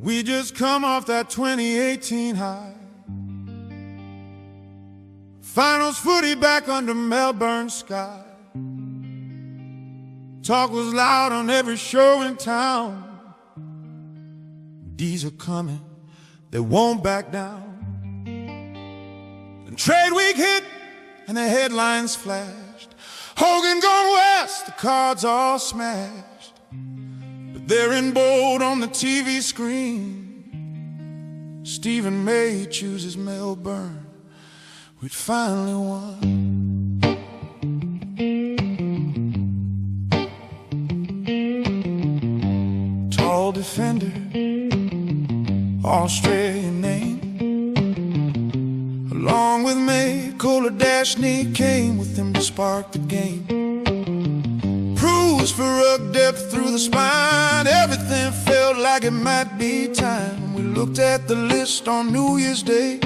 We just come off that 2018 high. Finals footy back under Melbourne sky. Talk was loud on every show in town. D's are coming, they won't back down. And trade week hit and the headlines flashed. Hogan gone west, the cards all smashed. But there in bold on the TV screen, Stephen May chooses Melbourne, we'd finally won. Tall defender, Australian name. Along with May, Koladashny came with him to spark the game. Proves for ruck depth through the spine. Everything felt like it might be time. We looked at the list on New Year's Day.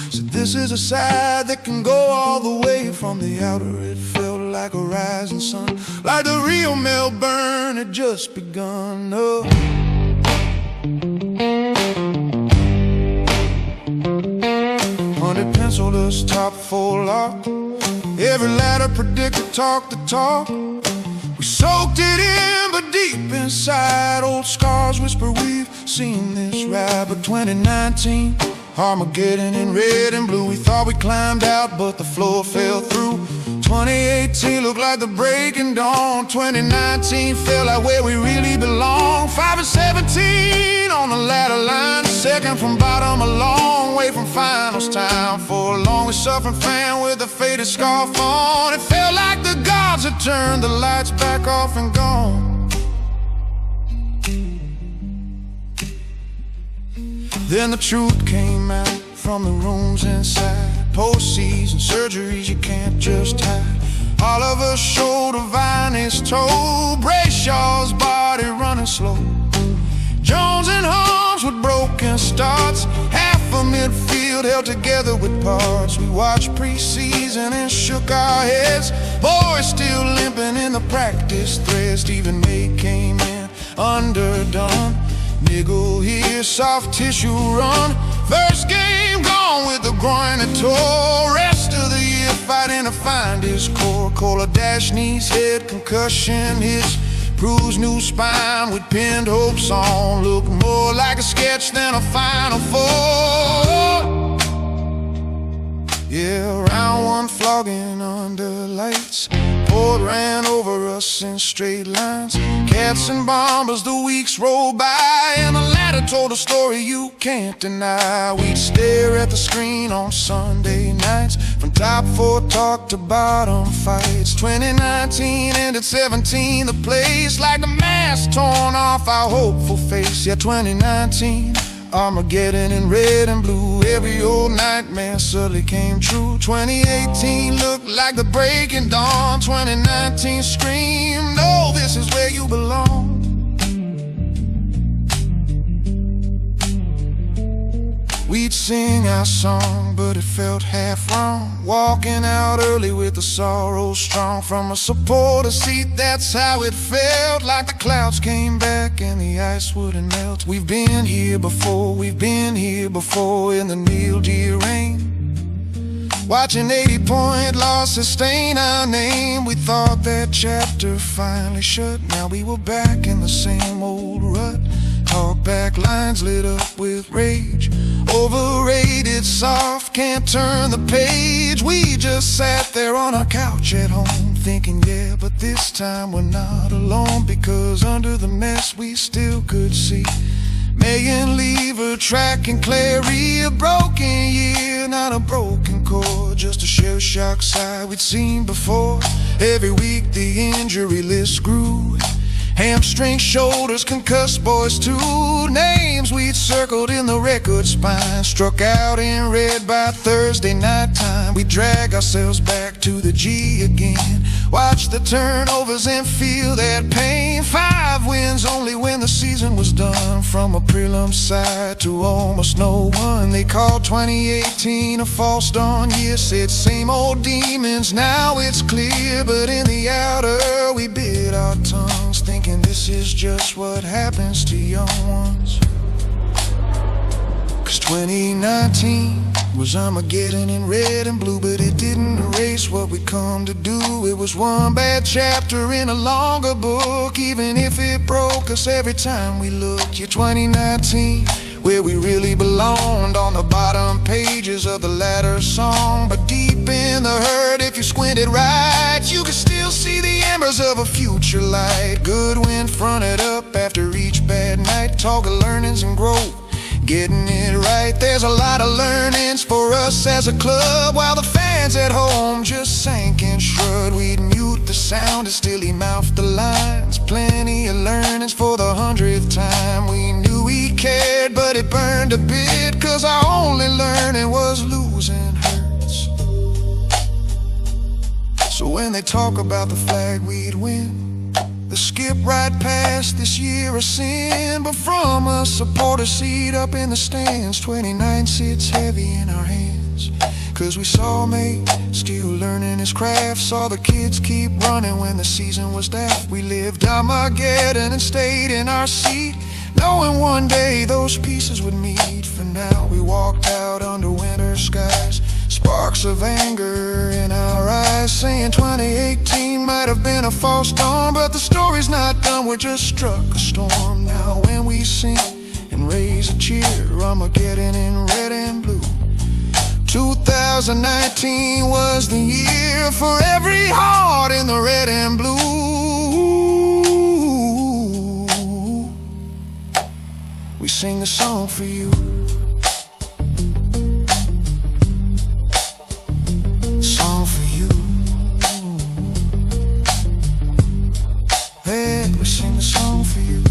Said this is a side that can go all the way. From the outer it felt like a rising sun, like the real Melbourne had just begun. Oh. Hundred penciled us top four lock. Every ladder predicted talk the talk. We soaked it in, but deep inside old scars whisper we've seen this ride. But 2019, Armageddon in red and blue. We thought we climbed out, but the floor fell through. 2018 looked like the breaking dawn. 2019 felt like where we really belong. 5 and 17 on the ladder line, second from bottom, a long way from finals time. For a long suffering fan with a faded scarf on, it felt like the gods had turned the lights back off and gone. Then the truth came out from the rooms inside. Postseason surgeries you can't just hide. All of us shoulder vine is told. Brayshaw's body running slow. Jones and Holmes with broken starts. Half a midfield held together with parts. We watched preseason and shook our heads. Boys still limping in the practice thread. Stephen May came in underdone. Niggle here, soft tissue run. First game gone with the groin and toe. Rest of the year fighting to find his core. Koladashny's head concussion hits. Bruised new spine with pinned hopes on. Look more like a sketch than a Final Four. Yeah, round one flogging under lights. Port ran over us in straight lines. Cats and bombers, the weeks rolled by, and the ladder told a story you can't deny. We'd stare at the screen on Sunday nights, from top four talk to bottom fights. 2019 ended 17 the place, like the mask torn off our hopeful face. Yeah, 2019, Armageddon in red and blue. Every old nightmare suddenly came true. 2018 looked like the breaking dawn. 2019 screamed, no, this is where you belong. We'd sing our song, but it felt half wrong. Walking out early with the sorrow strong. From a supporter seat, that's how it felt. Like the clouds came back and the ice wouldn't melt. We've been here before, we've been here before. In the Neil Deer rain, watching 80-point losses stain our name. We thought that chapter finally shut. Now we were back in the same old rut. Talk back lines lit up with rage. Overrated, soft, can't turn the page. We just sat there on our couch at home, thinking, yeah, but this time we're not alone. Because under the mess we still could see May and Lever, Track and Clary. A broken year, not a broken chord, just a shell shock side we'd seen before. Every week the injury list grew. Hamstring, shoulders, concussed boys, two names we'd circled in the record spine. Struck out in red by Thursday night time. We drag ourselves back to the G again. Watch the turnovers and feel that pain. 5 wins only when the season was done. From a prelim side to almost no one. They called 2018 a false dawn year. Said same old demons, now it's clear. But in the outer we bit our tongues, thinking this is just what happens to young ones. 'Cause 2019 was Armageddon in red and blue, but it didn't erase what we come to do. It was one bad chapter in a longer book, even if it broke us every time we looked. Yeah, 2019, where we really belonged, on the bottom pages of the latter song. But deep in the hurt, if you squinted right, you could still see the embers of a future light. Good wind fronted up after each bad night, talk of learnings and growth, getting it right. There's a lot of learnings for us as a club, while the fans at home just sank and shrugged. We'd mute the sound and still he mouthed the lines. Plenty of learnings for the 100th time. We knew we cared, but it burned a bit, 'cause our only learning was losing hurts. So when they talk about the flag we'd win, they skip right past this year of sin. But from a supporter seat up in the stands, 29 sits heavy in our hands. 'Cause we saw mate still learning his craft, saw the kids keep running when the season was daft. We lived Armageddon and stayed in our seat, knowing one day those pieces would meet. For now we walked out under winter skies, sparks of anger in our eyes, saying 2018 might have been a false dawn. But the story's not done, we just struck a storm. Now when we sing and raise a cheer, Armageddon in red and blue, 2019 was the year for every heart in the red and blue. We sing a song for you, song for you. Hey, we sing a song for you.